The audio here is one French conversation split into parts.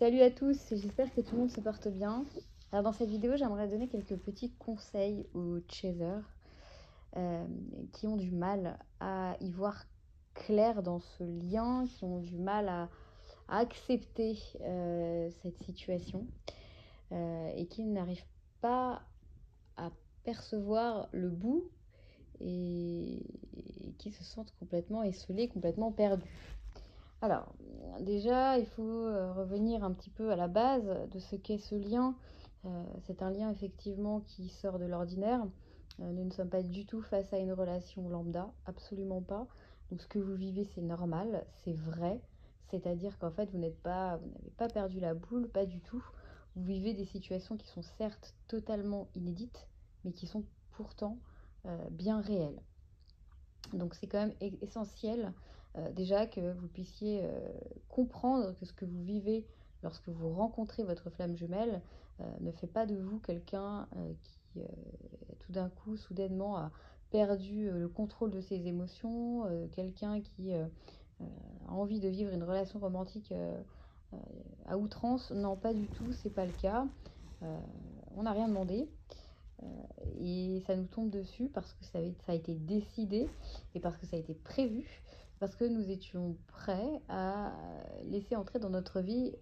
Salut à tous, j'espère que tout le monde se porte bien. Alors dans cette vidéo, j'aimerais donner quelques petits conseils aux chasers euh, qui ont du mal à y voir clair dans ce lien, qui ont du mal à accepter cette situation et qui n'arrivent pas à percevoir le bout et qui se sentent complètement esselés, complètement perdus. Alors, déjà, il faut revenir un petit peu à la base de ce qu'est ce lien. C'est un lien effectivement qui sort de l'ordinaire. Nous ne sommes pas du tout face à une relation lambda, absolument pas. Donc ce que vous vivez, c'est normal, c'est vrai. C'est-à-dire qu'en fait, vous n'avez pas perdu la boule, pas du tout. Vous vivez des situations qui sont certes totalement inédites, mais qui sont pourtant bien réelles. Donc c'est quand même essentiel déjà que vous puissiez comprendre que ce que vous vivez lorsque vous rencontrez votre flamme jumelle ne fait pas de vous quelqu'un qui tout d'un coup soudainement a perdu le contrôle de ses émotions, quelqu'un qui a envie de vivre une relation romantique euh, à outrance. Non, pas du tout, c'est pas le cas. Euh, on n'a rien demandé et ça nous tombe dessus parce que ça a été décidé et parce que ça a été prévu, parce que nous étions prêts à laisser entrer dans notre vie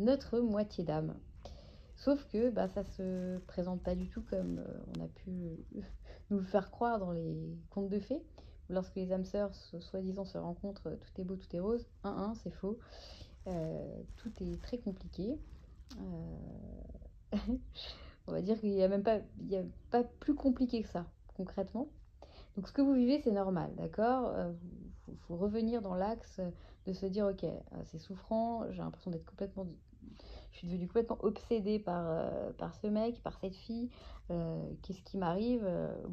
notre moitié d'âme. Sauf que bah, ça se présente pas du tout comme on a pu nous le faire croire dans les contes de fées. Lorsque les âmes sœurs, soi-disant, se rencontrent, tout est beau, tout est rose. C'est faux. Tout est très compliqué. On va dire qu'il n'y a même pas, il y a pas plus compliqué que ça, concrètement. Donc ce que vous vivez, c'est normal, d'accord. Faut revenir dans l'axe de se dire, ok, c'est souffrant, j'ai l'impression d'être complètement... Je suis devenue complètement obsédée par ce mec, par cette fille. Qu'est-ce qui m'arrive?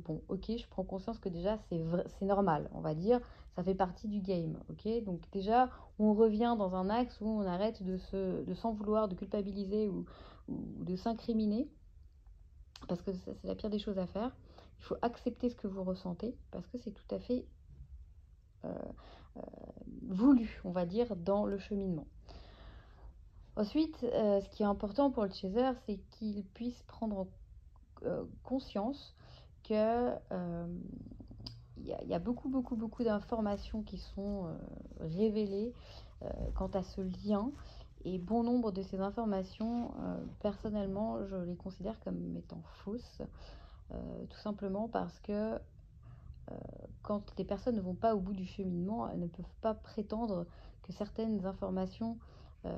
Bon, ok, je prends conscience que déjà, c'est normal, on va dire. Ça fait partie du game, ok. Donc déjà, on revient dans un axe où on arrête de s'en vouloir, de culpabiliser ou de s'incriminer parce que c'est la pire des choses à faire. Il faut accepter ce que vous ressentez, parce que c'est tout à fait euh, euh, voulu, on va dire, dans le cheminement. Ensuite, ce qui est important pour le chaser, c'est qu'il puisse prendre conscience que y a beaucoup d'informations qui sont révélées quant à ce lien. Et bon nombre de ces informations, personnellement, je les considère comme étant fausses. Tout simplement parce que quand les personnes ne vont pas au bout du cheminement, elles ne peuvent pas prétendre que certaines informations euh,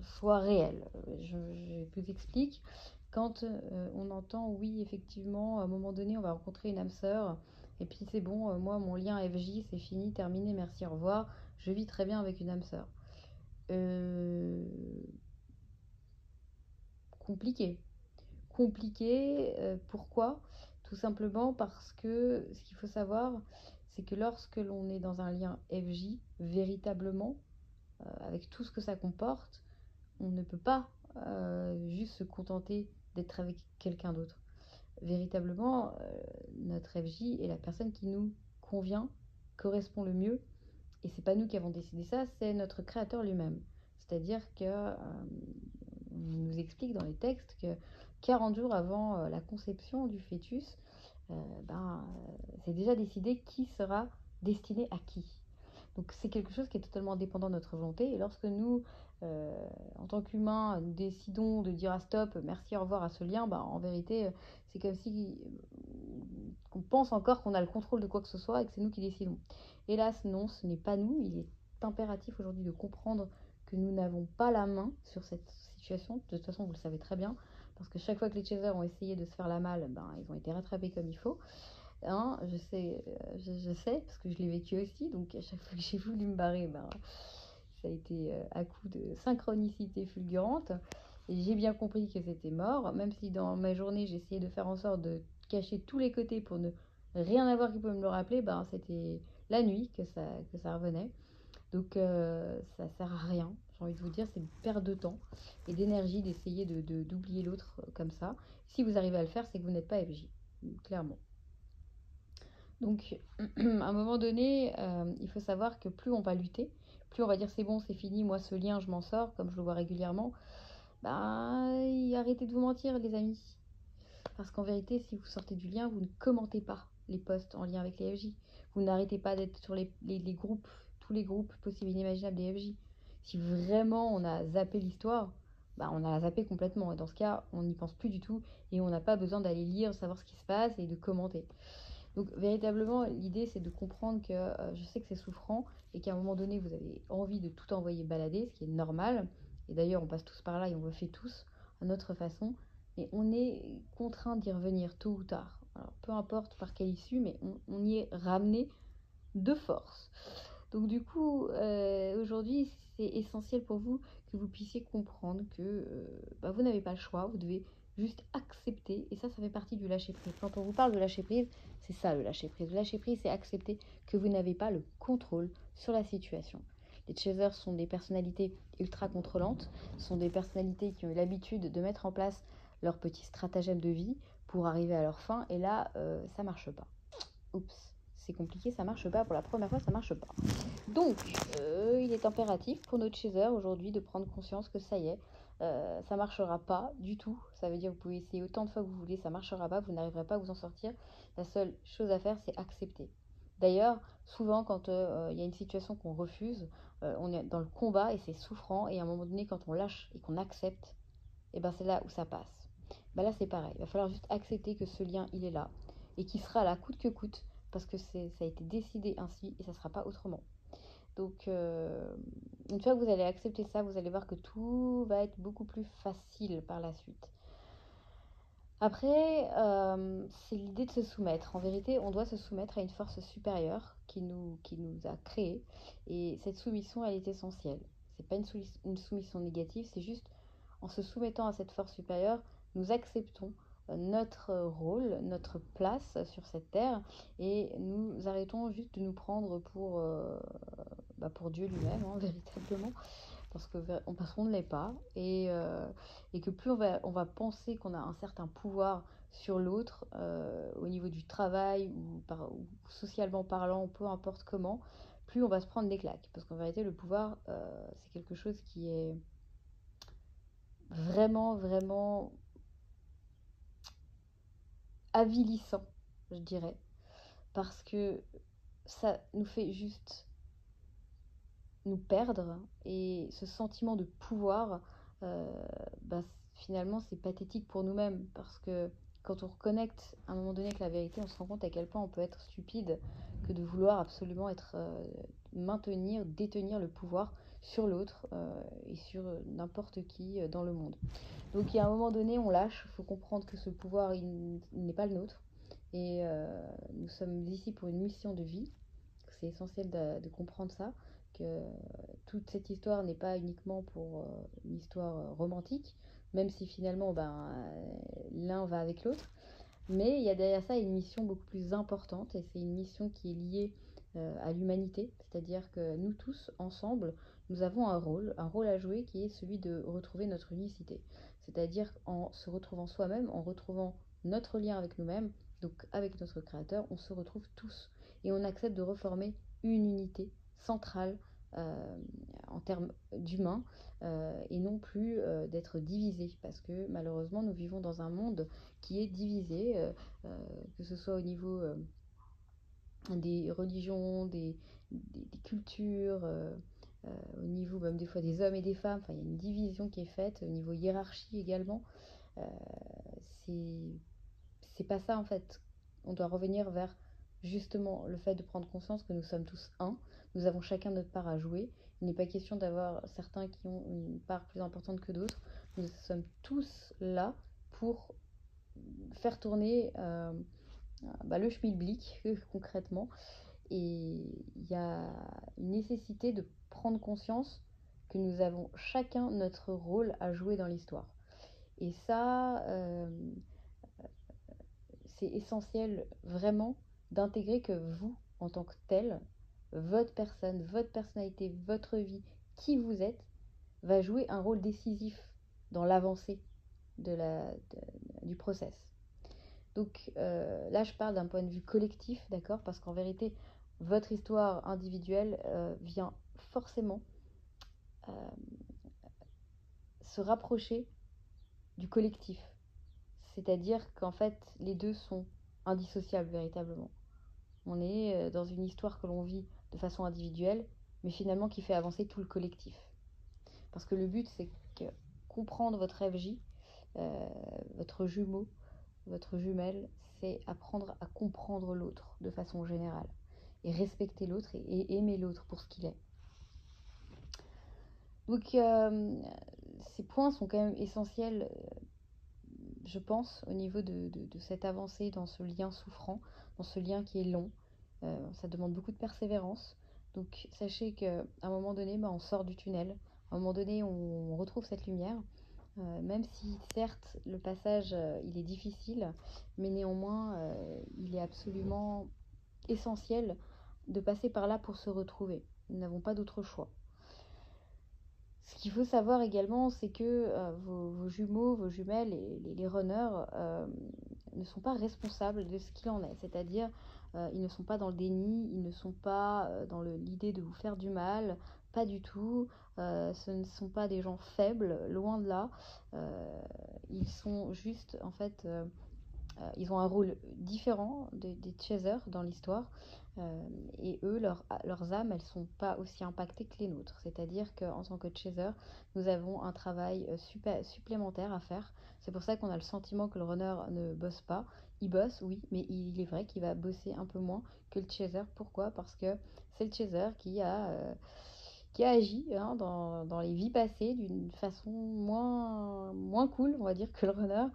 soient réelles. Je vous explique. Quand on entend, oui, effectivement, à un moment donné, on va rencontrer une âme sœur, et puis c'est bon, moi, mon lien FJ, c'est fini, terminé, merci, au revoir, je vis très bien avec une âme sœur. Euh, compliqué. Compliqué, pourquoi? Tout simplement parce que ce qu'il faut savoir, c'est que lorsque l'on est dans un lien FJ, véritablement, avec tout ce que ça comporte, on ne peut pas juste se contenter d'être avec quelqu'un d'autre. Véritablement, notre FJ est la personne qui nous convient, correspond le mieux, et c'est pas nous qui avons décidé ça, c'est notre créateur lui-même. C'est-à-dire que on nous explique dans les textes que 40 jours avant la conception du fœtus, c'est déjà décidé qui sera destiné à qui. Donc c'est quelque chose qui est totalement indépendant de notre volonté. Et lorsque nous, en tant qu'humains, nous décidons de dire à stop, merci, au revoir à ce lien, en vérité, c'est comme si on pense encore qu'on a le contrôle de quoi que ce soit et que c'est nous qui décidons. Hélas, non, ce n'est pas nous. Il est impératif aujourd'hui de comprendre que nous n'avons pas la main sur cette situation. De toute façon, vous le savez très bien, parce que chaque fois que les chasers ont essayé de se faire la malle, ils ont été rattrapés comme il faut. Hein, je sais, parce que je l'ai vécu aussi, donc à chaque fois que j'ai voulu me barrer, ça a été à coup de synchronicité fulgurante. Et j'ai bien compris que c'était mort, même si dans ma journée j'essayais de faire en sorte de cacher tous les côtés pour ne rien avoir qui pouvait me le rappeler, c'était la nuit que ça revenait. Donc ça sert à rien, j'ai envie de vous dire, c'est une perte de temps et d'énergie d'essayer d'oublier l'autre comme ça. Si vous arrivez à le faire, c'est que vous n'êtes pas FJ, clairement. Donc, à un moment donné, il faut savoir que plus on va lutter, plus on va dire c'est bon, c'est fini, moi ce lien je m'en sors, comme je le vois régulièrement, bah arrêtez de vous mentir les amis. Parce qu'en vérité, si vous sortez du lien, vous ne commentez pas les posts en lien avec les FJ. Vous n'arrêtez pas d'être sur les groupes, tous les groupes possibles et inimaginables des FJ. Si vraiment on a zappé l'histoire, bah on a zappé complètement. Et dans ce cas, on n'y pense plus du tout et on n'a pas besoin d'aller lire, savoir ce qui se passe et de commenter. Donc véritablement, l'idée c'est de comprendre que je sais que c'est souffrant et qu'à un moment donné, vous avez envie de tout envoyer balader, ce qui est normal. Et d'ailleurs, on passe tous par là et on le fait tous à notre façon. Mais on est contraint d'y revenir tôt ou tard. Alors, peu importe par quelle issue, mais on y est ramené de force. Donc du coup, aujourd'hui, c'est essentiel pour vous que vous puissiez comprendre que vous n'avez pas le choix, vous devez juste accepter, et ça fait partie du lâcher-prise. Quand on vous parle de lâcher-prise, c'est ça le lâcher-prise. Le lâcher-prise, c'est accepter que vous n'avez pas le contrôle sur la situation. Les chasers sont des personnalités ultra contrôlantes, sont des personnalités qui ont eu l'habitude de mettre en place leur petit stratagème de vie pour arriver à leur fin, et là, ça marche pas. Oups, c'est compliqué, ça marche pas. Pour la première fois, ça marche pas. Donc, il est impératif pour notre chaser aujourd'hui de prendre conscience que ça y est, ça marchera pas du tout. Ça veut dire que vous pouvez essayer autant de fois que vous voulez, ça marchera pas, vous n'arriverez pas à vous en sortir. La seule chose à faire, c'est accepter. D'ailleurs, souvent, quand il y a une situation qu'on refuse, on est dans le combat et c'est souffrant. Et à un moment donné, quand on lâche et qu'on accepte, et ben c'est là où ça passe. Ben là, c'est pareil. Il va falloir juste accepter que ce lien, il est là et qu'il sera là coûte que coûte parce que ça a été décidé ainsi et ça ne sera pas autrement. Donc, une fois que vous allez accepter ça, vous allez voir que tout va être beaucoup plus facile par la suite. Après, c'est l'idée de se soumettre. En vérité, on doit se soumettre à une force supérieure qui nous a créés. Et cette soumission, elle est essentielle. C'est pas une soumission négative, c'est juste en se soumettant à cette force supérieure, nous acceptons notre rôle, notre place sur cette terre et nous arrêtons juste de nous prendre pour Dieu lui-même, hein, véritablement, parce qu'on ne l'est pas et que plus on va penser qu'on a un certain pouvoir sur l'autre au niveau du travail ou socialement parlant, peu importe comment, plus on va se prendre des claques. Parce qu'en vérité, le pouvoir, c'est quelque chose qui est vraiment, vraiment avilissant, je dirais, parce que ça nous fait juste nous perdre et ce sentiment de pouvoir, euh, bah, finalement, c'est pathétique pour nous-mêmes parce que quand on reconnecte à un moment donné avec la vérité, on se rend compte à quel point on peut être stupide que de vouloir absolument maintenir, détenir le pouvoir sur l'autre et sur n'importe qui dans le monde. Donc il y a un moment donné, on lâche, il faut comprendre que ce pouvoir, il n'est pas le nôtre. Et nous sommes ici pour une mission de vie. C'est essentiel de comprendre ça, que toute cette histoire n'est pas uniquement pour une histoire romantique, même si finalement l'un va avec l'autre. Mais il y a derrière ça une mission beaucoup plus importante, et c'est une mission qui est liée à l'humanité, c'est-à-dire que nous tous, ensemble, nous avons un rôle à jouer qui est celui de retrouver notre unicité. C'est-à-dire en se retrouvant soi-même, en retrouvant notre lien avec nous-mêmes, donc avec notre créateur, on se retrouve tous et on accepte de reformer une unité centrale euh, en termes d'humain et non plus d'être divisé parce que malheureusement nous vivons dans un monde qui est divisé, que ce soit au niveau des religions, des cultures, au niveau même des fois des hommes et des femmes. Enfin, il y a une division qui est faite au niveau hiérarchie également. Euh, c'est c'est pas ça en fait. On doit revenir vers justement le fait de prendre conscience que nous sommes tous un. Nous avons chacun notre part à jouer. Il n'est pas question d'avoir certains qui ont une part plus importante que d'autres. Nous sommes tous là pour faire tourner le schmilblick concrètement. Et il y a une nécessité de prendre conscience que nous avons chacun notre rôle à jouer dans l'histoire. Et ça, c'est essentiel vraiment d'intégrer que vous, en tant que tel, votre personne, votre personnalité, votre vie, qui vous êtes, va jouer un rôle décisif dans l'avancée du process. Donc là, je parle d'un point de vue collectif, d'accord? Parce qu'en vérité, votre histoire individuelle vient forcément se rapprocher du collectif. C'est-à-dire qu'en fait, les deux sont indissociables véritablement. On est dans une histoire que l'on vit de façon individuelle, mais finalement qui fait avancer tout le collectif. Parce que le but, c'est que comprendre votre FJ, votre jumeau, votre jumelle, c'est apprendre à comprendre l'autre de façon générale. Et respecter l'autre et aimer l'autre pour ce qu'il est. Donc, ces points sont quand même essentiels, je pense, au niveau de cette avancée dans ce lien souffrant, dans ce lien qui est long. Ça demande beaucoup de persévérance. Donc, sachez qu'à un moment donné, on sort du tunnel. À un moment donné, on retrouve cette lumière. Même si, certes, le passage, il est difficile, mais néanmoins, il est absolument essentiel de passer par là pour se retrouver. Nous n'avons pas d'autre choix. Ce qu'il faut savoir également, c'est que vos jumeaux, vos jumelles et les runners ne sont pas responsables de ce qu'il en est. C'est-à-dire, ils ne sont pas dans le déni, ils ne sont pas dans l'idée de vous faire du mal, pas du tout. Ce ne sont pas des gens faibles, loin de là. Ils sont juste, en fait, ils ont un rôle différent des chasers dans l'histoire. Et eux, leurs âmes, elles ne sont pas aussi impactées que les nôtres. C'est-à-dire qu'en tant que chaser, nous avons un travail supplémentaire à faire. C'est pour ça qu'on a le sentiment que le runner ne bosse pas. Il bosse, oui, mais il est vrai qu'il va bosser un peu moins que le chaser. Pourquoi? Parce que c'est le chaser qui a agi dans les vies passées d'une façon moins cool, on va dire, que le runner.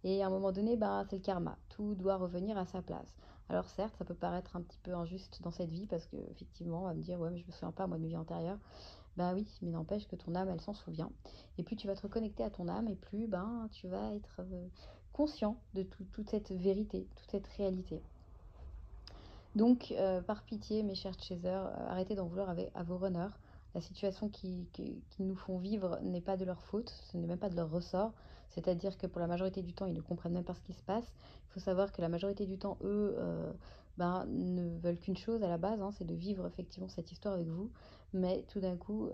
Et à un moment donné, c'est le karma. Tout doit revenir à sa place. Alors certes, ça peut paraître un petit peu injuste dans cette vie parce que effectivement, on va me dire ouais, mais je me souviens pas moi de mes vies antérieures. Bah oui, mais n'empêche que ton âme, elle s'en souvient. Et plus tu vas te reconnecter à ton âme, et plus tu vas être conscient de toute cette vérité, toute cette réalité. Donc, par pitié, mes chers chasers, arrêtez d'en vouloir à vos runners. La situation qu'ils nous font vivre n'est pas de leur faute, ce n'est même pas de leur ressort. C'est-à-dire que pour la majorité du temps, ils ne comprennent même pas ce qui se passe. Il faut savoir que la majorité du temps, eux, ne veulent qu'une chose à la base, c'est de vivre effectivement cette histoire avec vous. Mais tout d'un coup,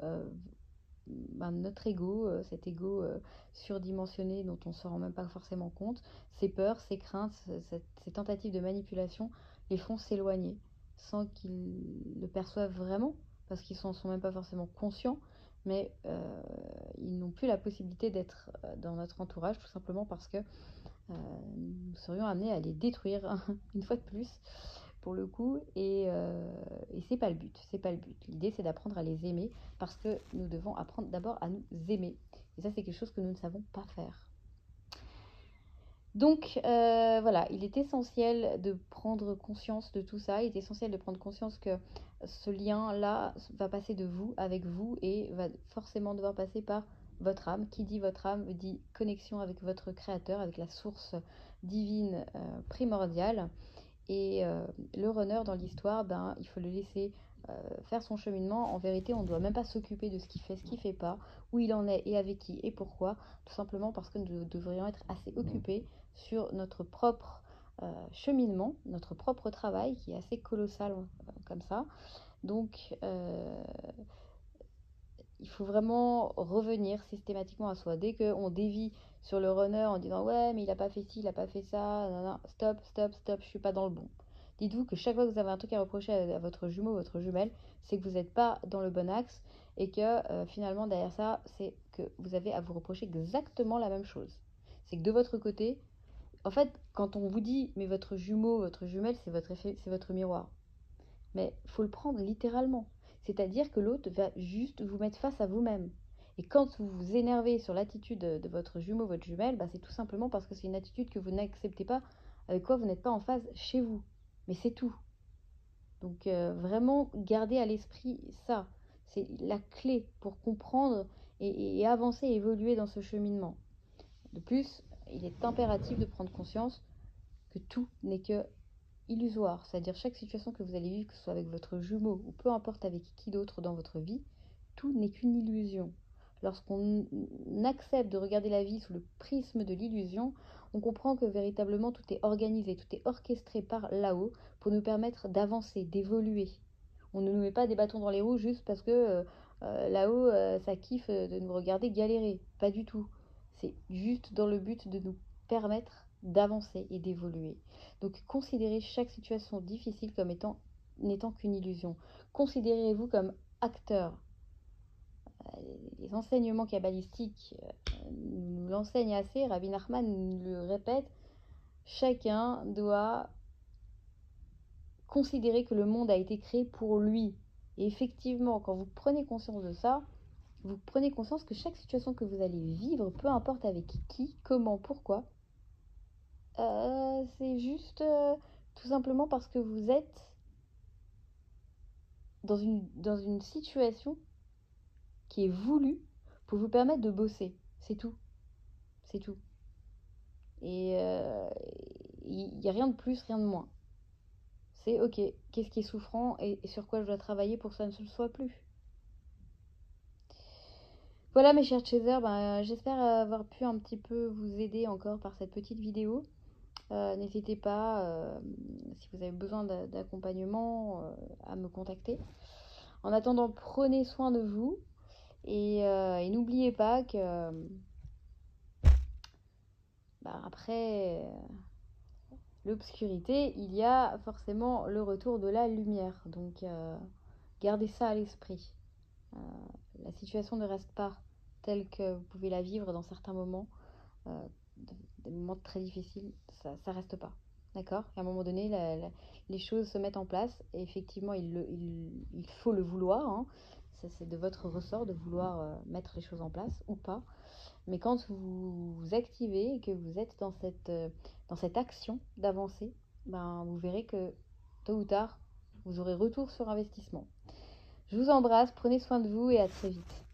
notre ego, cet ego surdimensionné dont on ne se rend même pas forcément compte, ces peurs, ces craintes, ces tentatives de manipulation les font s'éloigner sans qu'ils le perçoivent vraiment, parce qu'ils n'en sont même pas forcément conscients, mais ils n'ont plus la possibilité d'être dans notre entourage, tout simplement parce que nous serions amenés à les détruire une fois de plus pour le coup, et c'est pas le but, c'est pas le but. L'idée, c'est d'apprendre à les aimer, parce que nous devons apprendre d'abord à nous aimer, et ça, c'est quelque chose que nous ne savons pas faire. Donc voilà, il est essentiel de prendre conscience de tout ça. Il est essentiel de prendre conscience que ce lien-là va passer de vous, avec vous, et va forcément devoir passer par votre âme. Qui dit votre âme dit connexion avec votre créateur, avec la source divine primordiale. Et le runner dans l'histoire, il faut le laisser faire son cheminement. En vérité, on ne doit même pas s'occuper de ce qu'il fait pas, où il en est et avec qui et pourquoi, tout simplement parce que nous devrions être assez occupés sur notre propre cheminement, notre propre travail qui est assez colossal comme ça. Donc, il faut vraiment revenir systématiquement à soi. Dès qu'on dévie sur le runner en disant ouais mais il a pas fait ci, il a pas fait ça, non, non, stop, je suis pas dans le bon. Dites-vous que chaque fois que vous avez un truc à reprocher à votre jumeau, votre jumelle, c'est que vous n'êtes pas dans le bon axe et que finalement derrière ça, c'est que vous avez à vous reprocher exactement la même chose. C'est que de votre côté, en fait, quand on vous dit mais votre jumeau, votre jumelle, c'est votre effet, c'est votre miroir. Mais il faut le prendre littéralement. C'est-à-dire que l'autre va juste vous mettre face à vous-même. Et quand vous vous énervez sur l'attitude de votre jumeau, votre jumelle, c'est tout simplement parce que c'est une attitude que vous n'acceptez pas, avec quoi vous n'êtes pas en phase chez vous. Mais c'est tout. Donc vraiment, gardez à l'esprit ça. C'est la clé pour comprendre et avancer et évoluer dans ce cheminement. De plus, il est impératif de prendre conscience que tout n'est que illusoire, c'est-à-dire chaque situation que vous allez vivre, que ce soit avec votre jumeau ou peu importe avec qui d'autre dans votre vie, tout n'est qu'une illusion. Lorsqu'on accepte de regarder la vie sous le prisme de l'illusion, on comprend que véritablement tout est organisé, tout est orchestré par là-haut pour nous permettre d'avancer, d'évoluer. On ne nous met pas des bâtons dans les roues juste parce que Là-haut, ça kiffe de nous regarder galérer. Pas du tout. C'est juste dans le but de nous permettre d'avancer et d'évoluer. Donc considérez chaque situation difficile comme étant n'étant qu'une illusion. Considérez-vous comme acteur. Les enseignements kabbalistiques nous l'enseignent assez, Rabbi Nachman nous le répète, chacun doit considérer que le monde a été créé pour lui. Et effectivement, quand vous prenez conscience de ça, vous prenez conscience que chaque situation que vous allez vivre, peu importe avec qui, comment, pourquoi, c'est juste tout simplement parce que vous êtes dans une situation qui est voulue pour vous permettre de bosser. C'est tout. C'est tout. Et il n'y a rien de plus, rien de moins. C'est ok, qu'est-ce qui est souffrant et sur quoi je dois travailler pour que ça ne se soit plus. Voilà mes chers chasers, j'espère avoir pu un petit peu vous aider encore par cette petite vidéo. N'hésitez pas, si vous avez besoin d'accompagnement, à me contacter. En attendant, prenez soin de vous et n'oubliez pas que après l'obscurité, il y a forcément le retour de la lumière. Donc gardez ça à l'esprit. La situation ne reste pas telle que vous pouvez la vivre dans certains moments. Des moments très difficiles, ça reste pas. D'accord. À un moment donné, les choses se mettent en place et effectivement, il faut le vouloir. Hein. Ça, c'est de votre ressort de vouloir mettre les choses en place ou pas. Mais quand vous vous activez et que vous êtes dans cette action d'avancer, vous verrez que tôt ou tard, vous aurez retour sur investissement. Je vous embrasse, prenez soin de vous et à très vite.